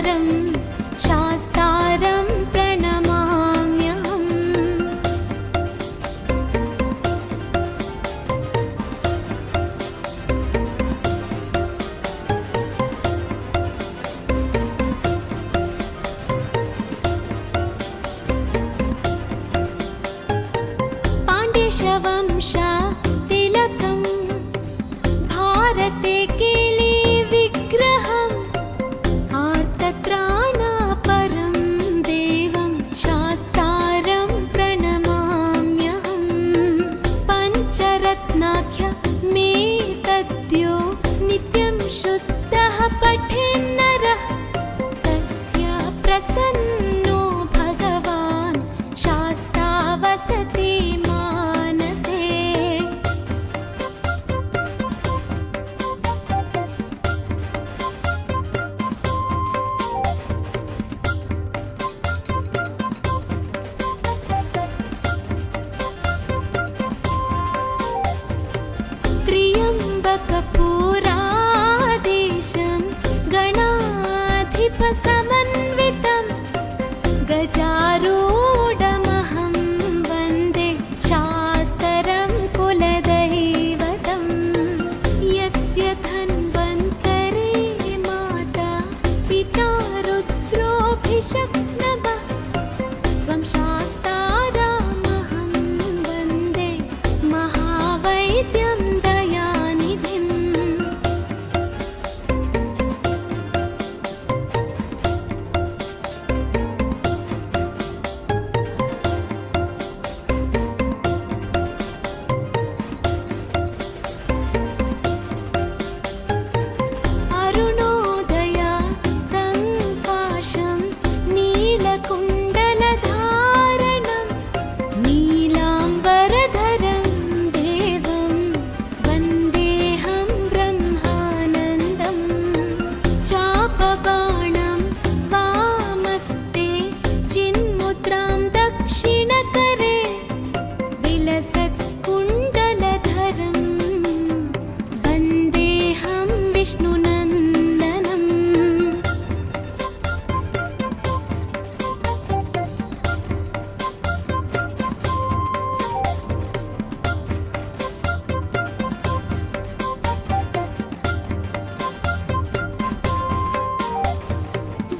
शास्तारं शास्तारं प्रणमाम्यहम्। पाण्ड्यवंश तिलकं भारते केली विग्रहम् आर्तत्राणापरं देवं शास्तारं प्रणमाम्यहम्। पञ्चरत्नाख्य मे तद्यो नित्यं शुद्धः पठेन्नरः तस्य प्रसन्नो भगवान् शास्ता वसति मानसे। त्र्यम्बकपुराधीशं गणाधिपसमन्वितं गजारूढमहं वन्दे शास्त्रं कुलदैवतं। यस्य धन्वन्तरे माता पिता रुद्रोऽभिषक्नवः त्वं शास्तारामहं वन्दे महावैद्यं दयानिधिम्। अरुणोदया सङ्काशं नीलकुण्डलधारणं नीलाम्बरधरं देवं वन्देऽहं ब्रह्मानन्दम्। चापबाणं वामस्ते चिन्मुद्रां दक्षिणकरे विलसत्कुण्डलधरं वन्देऽहं विष्णुनन्दनम्।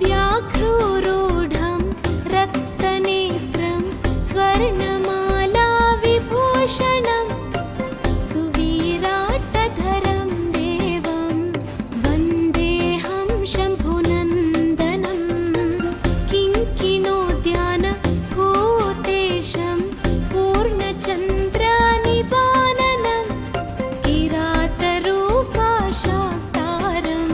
व्याघ्रोरूढं रक्तनेत्रं स्वर्णमाला विभूषणं सुविराटधरं देवं वन्देऽहं शम्भुनन्दनम्। किङ्किणोद्यानभूतेशं पूर्णचन्द्रनिवाननं किरातरूपशास्तारं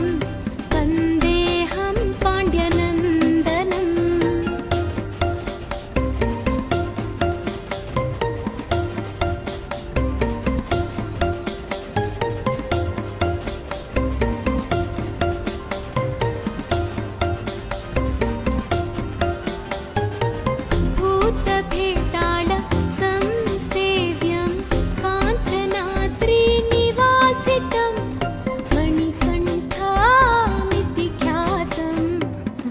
वन्देऽहं पाण्ड्यनन्दनम्। भूतभेटाळ संसेव्यं काञ्चनाद्रिनिवासितं मणिकण्ठामिति ख्यातं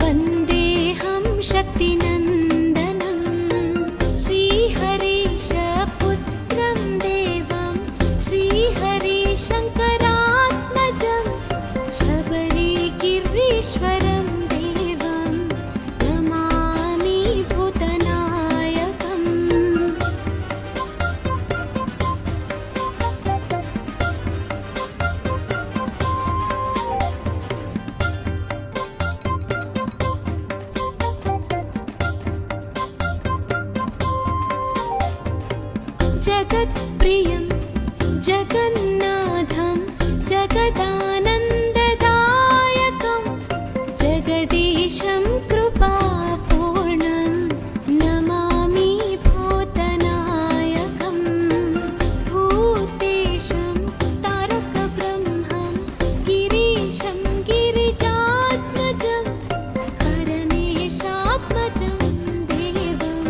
वन्देऽहं शक्तिनन्दनम्। श्रीहरीशपुत्रं देवं श्रीहरिशङ्करात्मजं शबरिगिरीश्वरं देवं नमामि भूतनायकम्। जगत्प्रियं जगन्नाथं जगदानन्ददायकं जगदीशं कृपापूर्णं नमामि भूतनायकम्। भूतेशं तारकब्रह्मं गिरीशं गिरिजात्मजं परमेशात्मजं देवं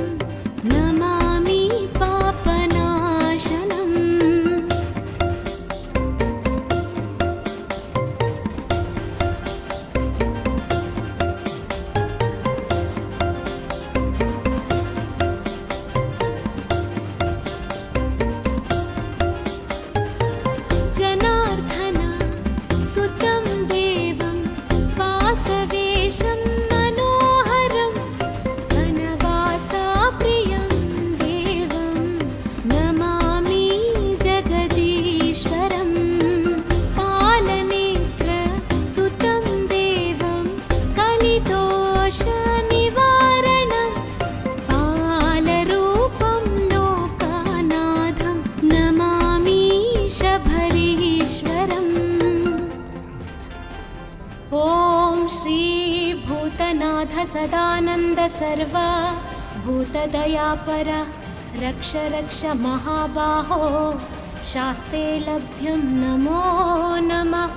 नमामि पापनाशम्। दोषनिवारणं बालरूपं लोकानाथं नमामि शबरीश्वरम्। ॐ श्री भूतनाथ सदानन्द सर्वा भूतदयापर रक्ष रक्ष महाबाहो शास्ते लभ्यं नमो नमः।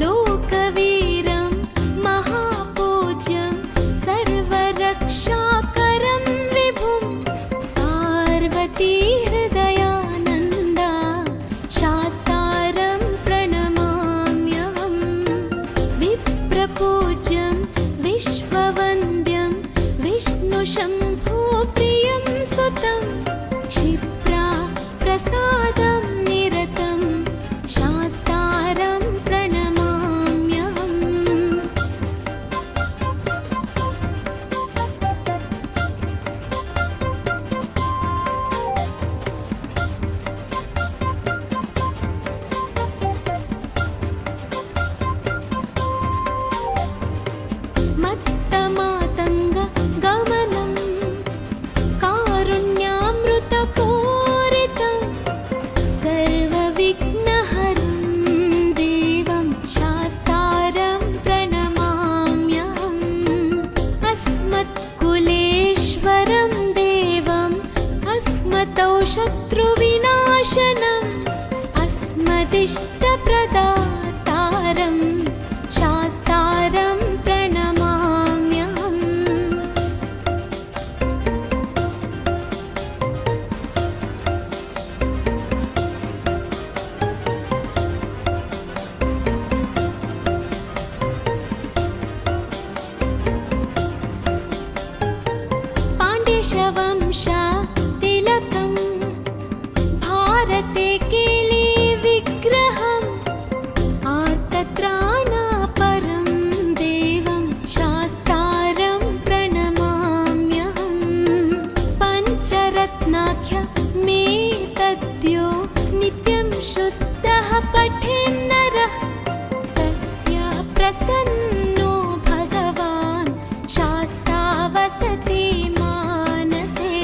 लोकवीरं महापूज्यं सर्वरक्षाकरं विभुं पार्वतीहृदयानन्दा शास्तारं प्रणमाम्यहं। विप्रपूज्यं विश्ववन्द्यं विष्णुशम्भुप्रियं सुतं क्षिप्रा प्रसादं निरतं शास्तारं प्रणमाम्यहम्। मत्तमातङ्ग गमनं कारुण्यामृतपूरितं सर्वविघ्नहरं देवं शास्तारं प्रणमाम्यहम्। अस्मत्कुलेश्वरं देवम् अस्मतौ शत्रुविनाशनम् अस्मदिष्टप्रदातारं शास्तारं प्रणमाम्यहम्। पाण्ड्यवंश तिलकं भारते केली विग्रहम् आर्तत्राणापरं देवं शास्तारं प्रणमाम्यहम्। पञ्चरत्नाख्य मे तद्यो नित्यं शुद्धः पठेन्नरः तस्य प्रसन्नो भगवान् शास्ता वसति मानसे।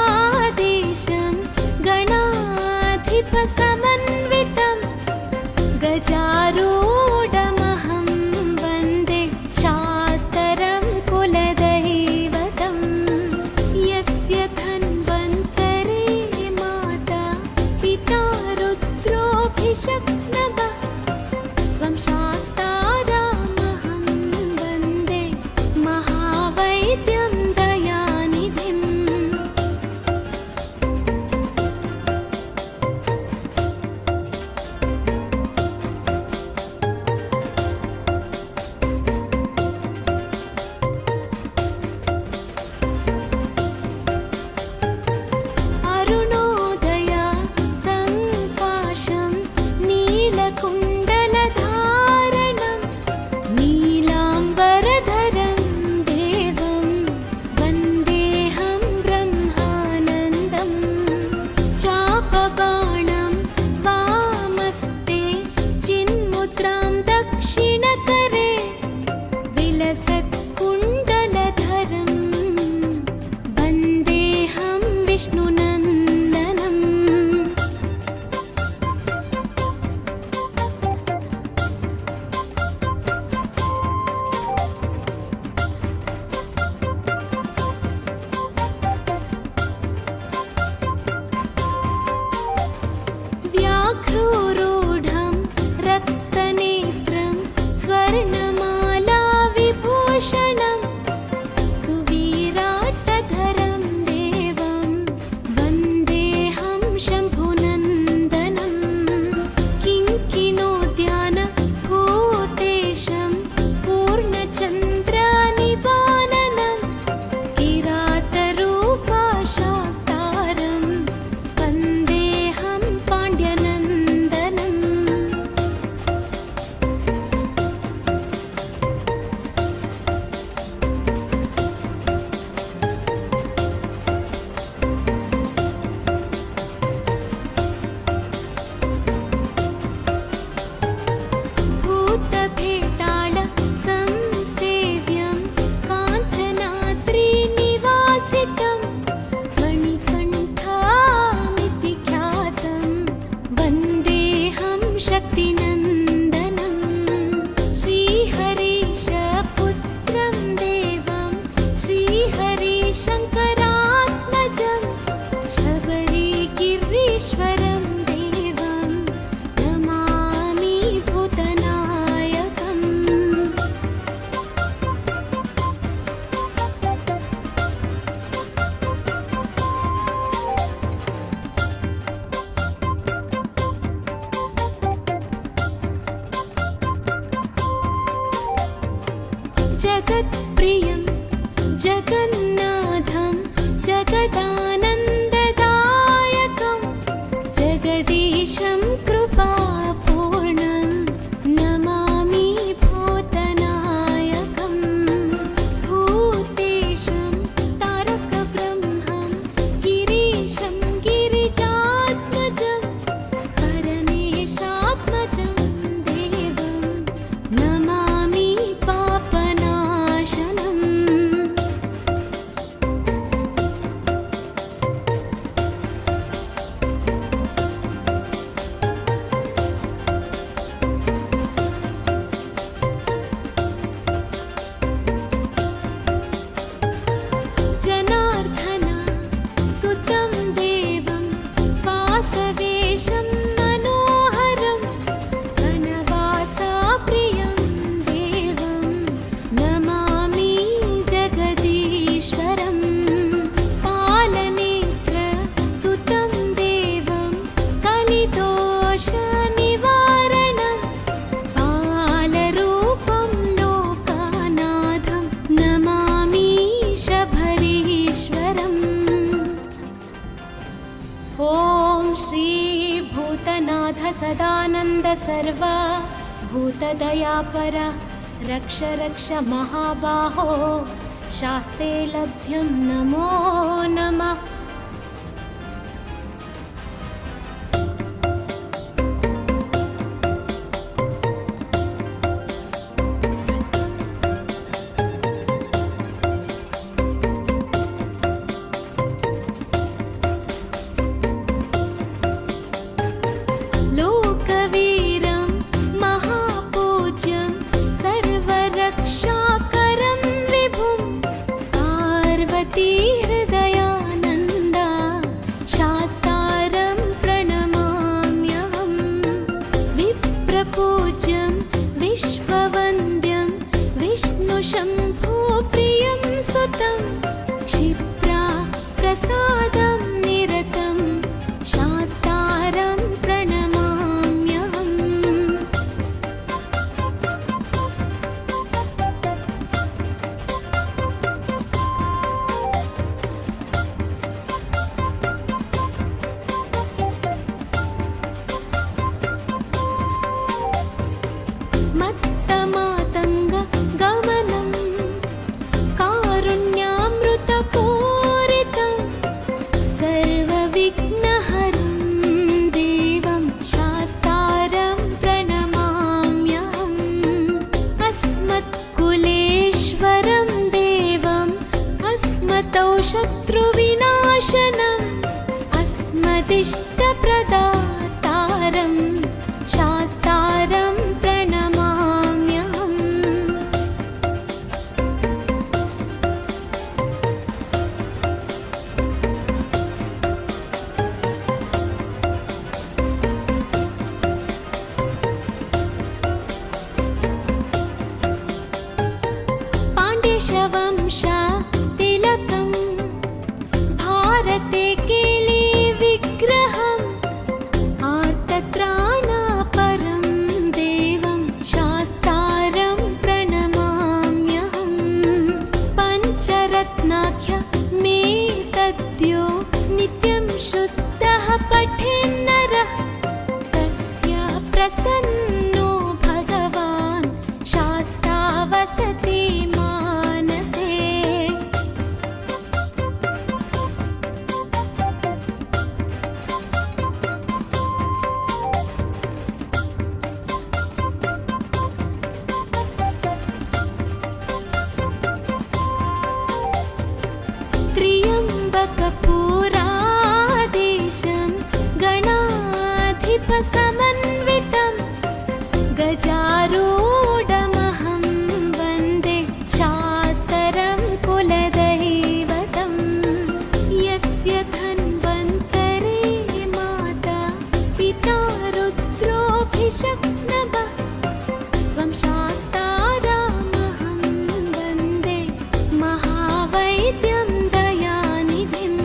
त्र्यम्बकपुराधीशं गणाधिपसमन्वितं गजारूढमहं वन्दे शास्त्रं कुलदैवतं। यस्य धन्वन्तरे माता पिता रुद्रोऽभिषक्तवः त्वं शास्तारामहं वन्दे महावैद्यं दयानिधिम्। जगत्प्रियं जगन्नाथं जगदानन्ददायकं जगदीशं कृपापूर्णं नमामि भूतनायकं भूतेशं तारकब्रह्मं गिरीशं गिरिजात्मजं परमेशात्मजं देवं नमामि पापनाशनम् जनार्दन सुतं देवं वासवेशं मनोहरं वनवासप्रियं देवं नमामि जगदीश्वरं पालनेत्र सुतं देवं कलिदोषनिवारणं बालरूपं लोकानाथं नमामि शबरीश्वरम् ॐ श्री भूतनाथ सदानन्द सर्व भूतदयापर रक्ष रक्ष महाबाहो शास्ते लभ्यं नमो नमः लोकवीरं महापूज्यं सर्वरक्षाकरं विभुं पार्वतीहृदयानन्दा शास्तारं प्रणमाम्यहं विप्रपूज्यं विश्ववन्द्यं विष्णुशम्भुप्रियं सुतं क्षिप्रा प्रसादं निरतं शास्तारं प्रणमाम्यहम् मत्तमातङ्ग गमनं कारुण्यामृतपूरितं सर्वविघ्नहरं देवं शास्तारं प्रणमाम्यहम् अस्मत्कुलेश्वरं देवम् अस्मतौ शत्रुविनाशनम् अस्मदिष्टप्रदातारं शास्तारं प्रणमाम्यहम् पाण्डेशवंश तिलकं भारते केली विग्रहम् आर्तत्राणपरं देवं शास्तारं प्रणमाम्यहम् पञ्चरत्नाख्य मे तद्यो नित्यं शुद्धः पठेन्नरः तस्य प्रसन्नो भगवान् शास्ता वसति मानसे त्र्यम्बकपुराधीशं गणाधिपसमन्वितं गजारूढमहं वन्दे शास्त्रं कुलदैवतं यस्य धन्वन्तरे माता पिता रुद्रोऽभिषक्नवः त्वं शास्तारामहं वन्दे महावैद्यं दयानिधिम्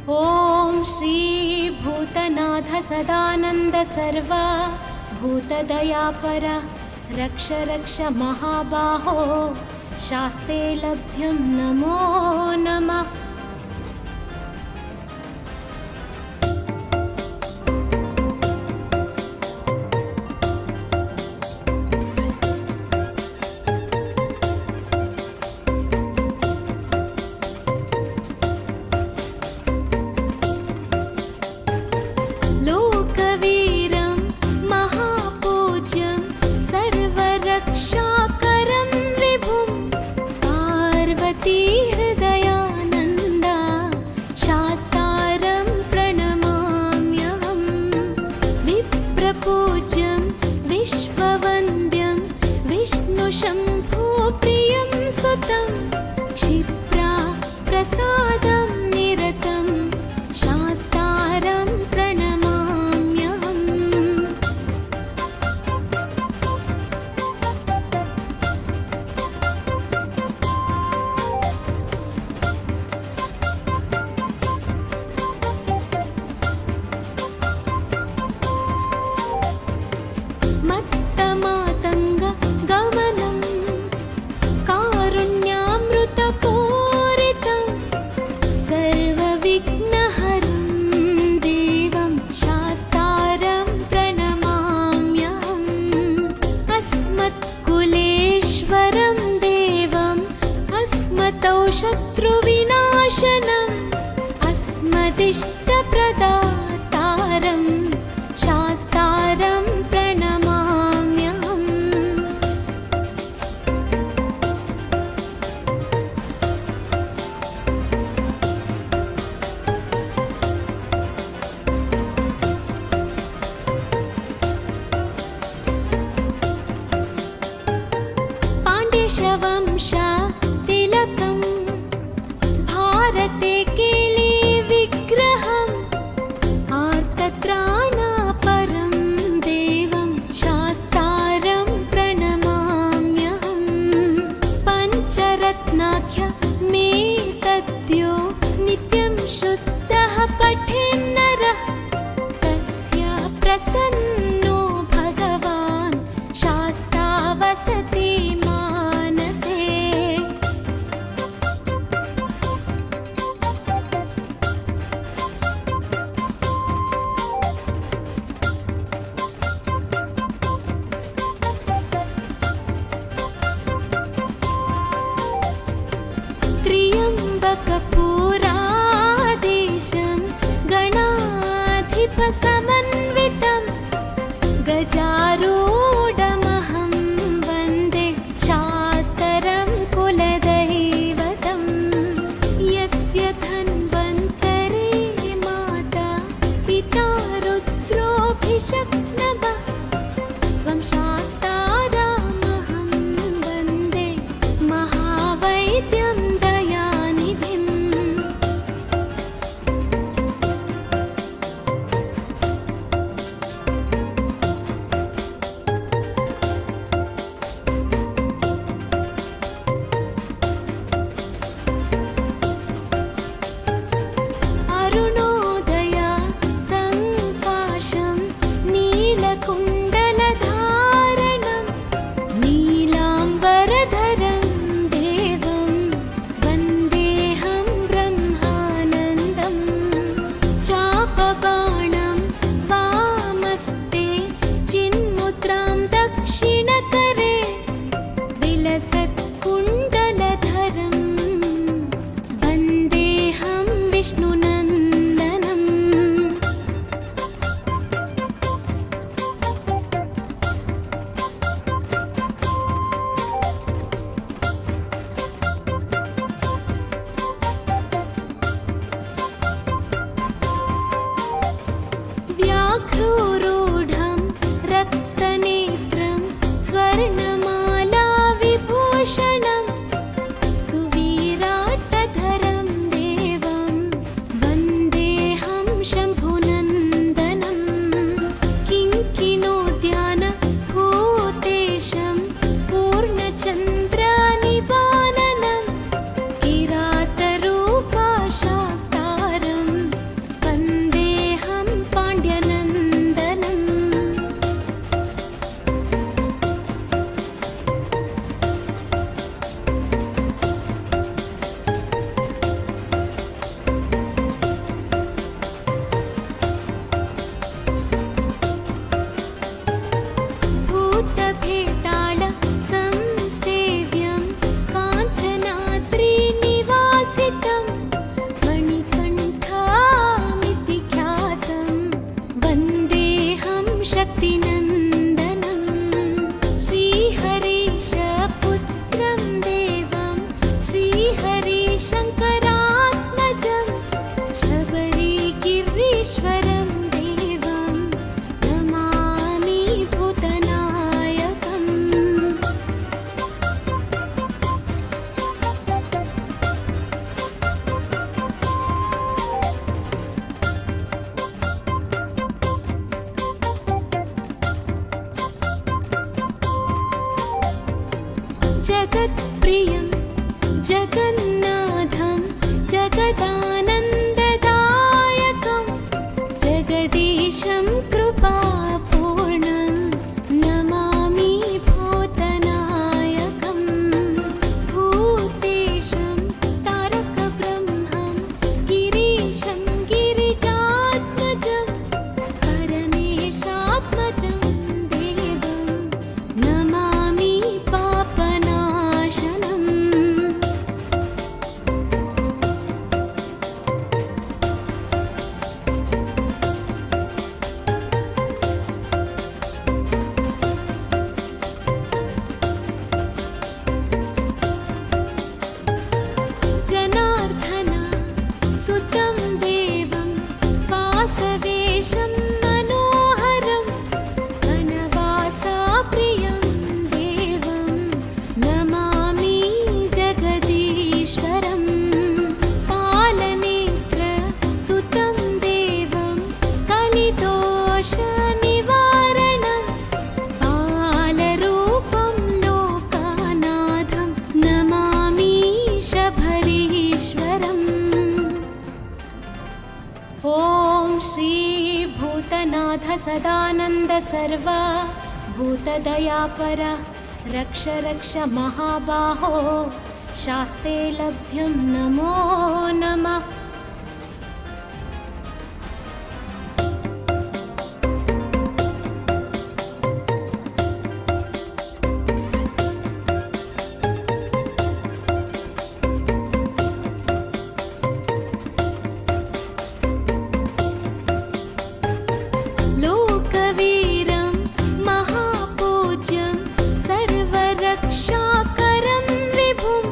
ॐ श्री भूतनाथ सदानन्द सर्व भूतदयापर रक्ष रक्ष महाबाहो शास्ते लभ्यं नमो नमः। लोकवीरं महापूज्यं सर्वरक्षाकरं विभुं पार्वती हृदयानन्दा शास्तारं प्रणमाम्यहं। विप्रपूज्यं विश्ववन्द्यं विष्णुशम्भुप्रियं सुतं क्षिप्रा प्रसादं निरतं शास्तारं प्रणमाम्यहम्। मत्तमातङ्ग गमनं कारुण्यामृतपूरितं सर्वविघ्नहरं देवं शास्तारं प्रणमाम्यहम्। अस्मत्कुलेश्वरं देवम् अस्मतौ शत्रुविनाशनम् अस्मदिष्टप्रदातारं शास्तारं प्रणमाम्यहम्। पाण्ड्यवंश तिलकं भारते केली विग्रहम् आर्तत्राणापरं देवं शास्तारं प्रणमाम्यहम्। पञ्चरत्नाख्यमेतद्यो नित्यं शुद्धः पठेन्नरः तस्य प्रसन्नो भगवान् शास्ता वसति मानसे। त्र्यम्बकपुराधीशं गणाधिपसमन्वितं गजारूढमहं वन्दे शास्त्रं कुलदैवतं। यस्य धन्वन्तरे माता पिता रुद्रोऽभिषक्नवः त्वं शास्तारामहं वन्दे महावैद्यं दयानिधिम्। जगत्प्रियं जगन्नाथं जगदानन्ददायकं जगदीशं कृपापूर्णं नमामि भूतनायकं भूतेशं तारकब्रह्मं गिरीशं गिरिजात्मजं परमेशात्मजं देवं नमामि पापनाशनम् जनार्दन सुतं देवं वासवेशं मनोहरं वनवासाप्रियं देवं नमामि जगदीश्वरं पालनेत्र सुतं देवं कलिदोषनिवारणं बालरूपं लोकानाथं नमामि शबरीश्वरम् ॐ श्री भूतनाथ सदानन्द सर्व भूतदयापर रक्ष रक्ष महाबाहो शास्ते लभ्यं नमो नमः। लोकवीरं महापूज्यं सर्वरक्षाकरं विभुं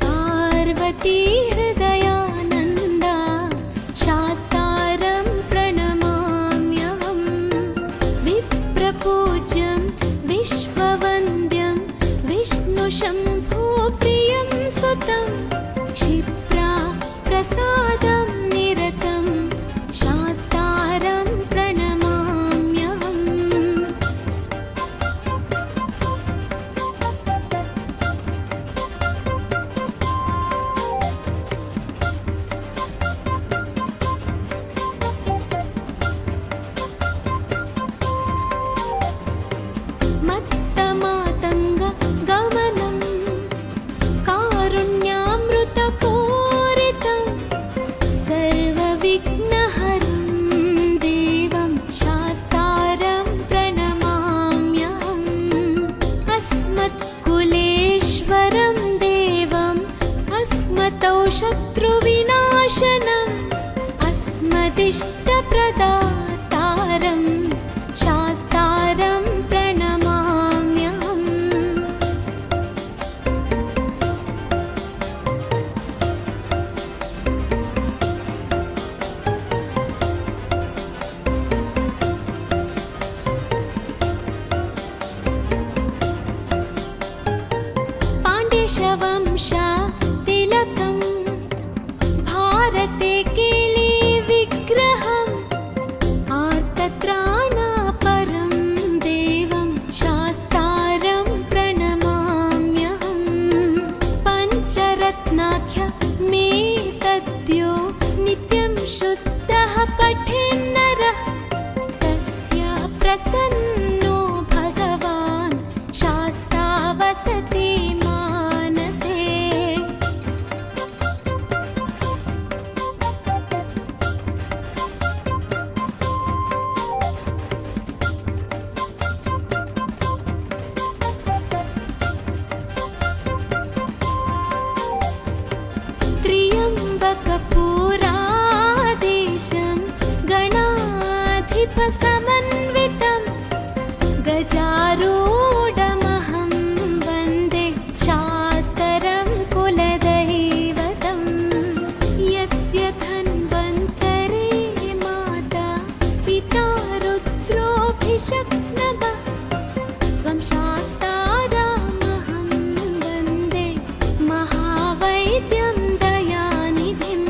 पार्वतीहृदयानन्दा शास्तारं प्रणमाम्यहं विप्रपूज्यं विश्ववन्द्यं विष्णुशम्भुप्रियं सुतं क्षिप्रा प्रसादं निरतं शास्तारं प्रणमाम्यहम् मत्तमातङ्ग गमनं कारुण्यामृतपूरितं सर्वविघ्नहरं देवं शास्तारं प्रणमाम्यहम् अस्मत्कुलेश्वरं देवम् अस्मतौ शत्रुविनाशनम् अस्मदिष्टप्रदातारं शास्तारं प्रणमाम्यहम् पाण्ड्यवंश तिलकं भारते केली विग्रहम् आर्तत्राणापरं देवं शास्तारं प्रणमाम्यहम् पञ्चरत्नाख्य मे तद्यो नित्यं शुद्धः पठेन्नरः तस्य प्रसन्नो भगवान् शास्ता वसति मानसे। त्र्यम्बकपुराधीशं गणाधिपसमन्वितं गजारूढमहं वन्दे शास्त्रं कुलदैवतं यस्य धन्वन्तरे माता पिता रुद्रोऽभिषक्तमः त्वं शास्तारामहं वन्दे महावैद्यं दयानिधिम्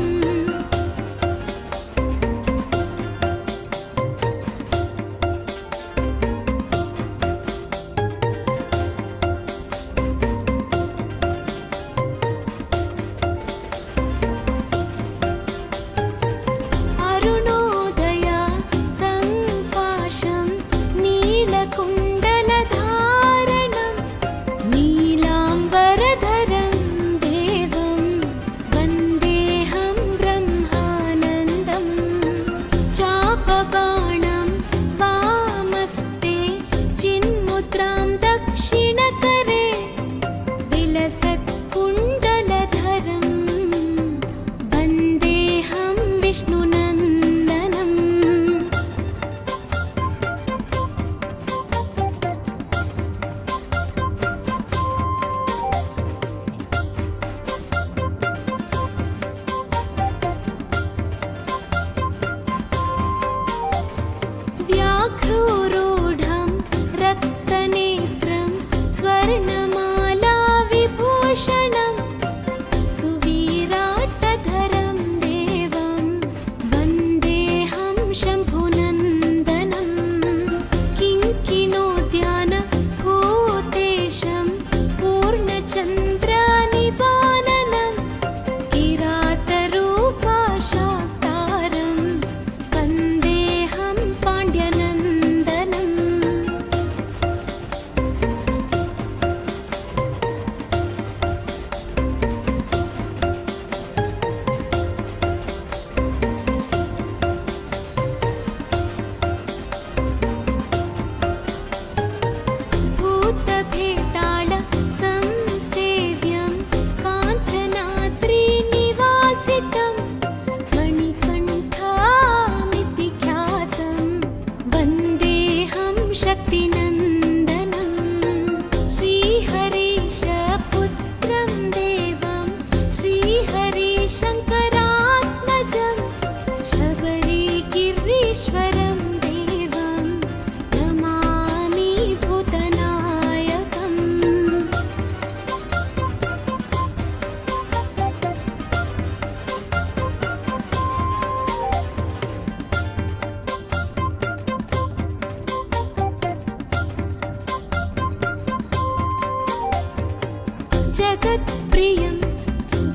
जगत्प्रियं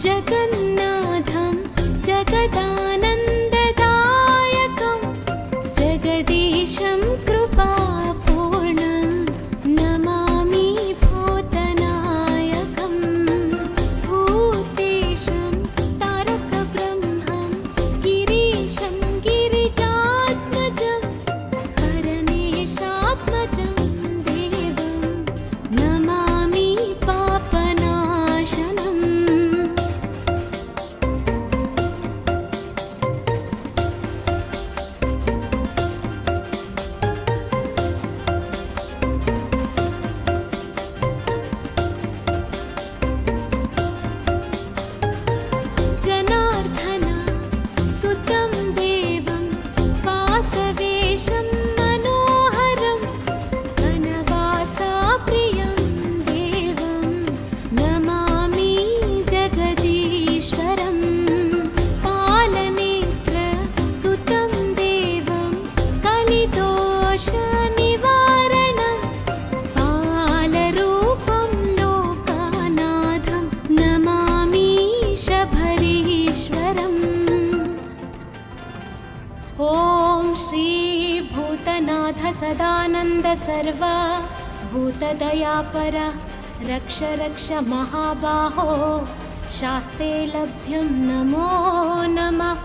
जगन्नाथं जगदानन्ददायकं जगदीशं कृपापूर्णं नमामि भूतनायकं भूतेशं तारकब्रह्मं गिरीशं गिरिजात्मजं परमेशात्मजं देवं नमामि पापनाशनम् जनार्दन सुतं देवं वासवेशं मनोहरं वनवासाप्रियं देवं नमामि जगदीश्वरं पालनेत्र सुतं देवं कलिदोषनिवारणं बालरूपं लोकानाथं नमामि शबरीश्वरम् ॐ श्री भूतनाथ सदानन्द सर्व भूतदयापर रक्ष रक्ष महाबाहो शास्ते लभ्यं नमो नमः।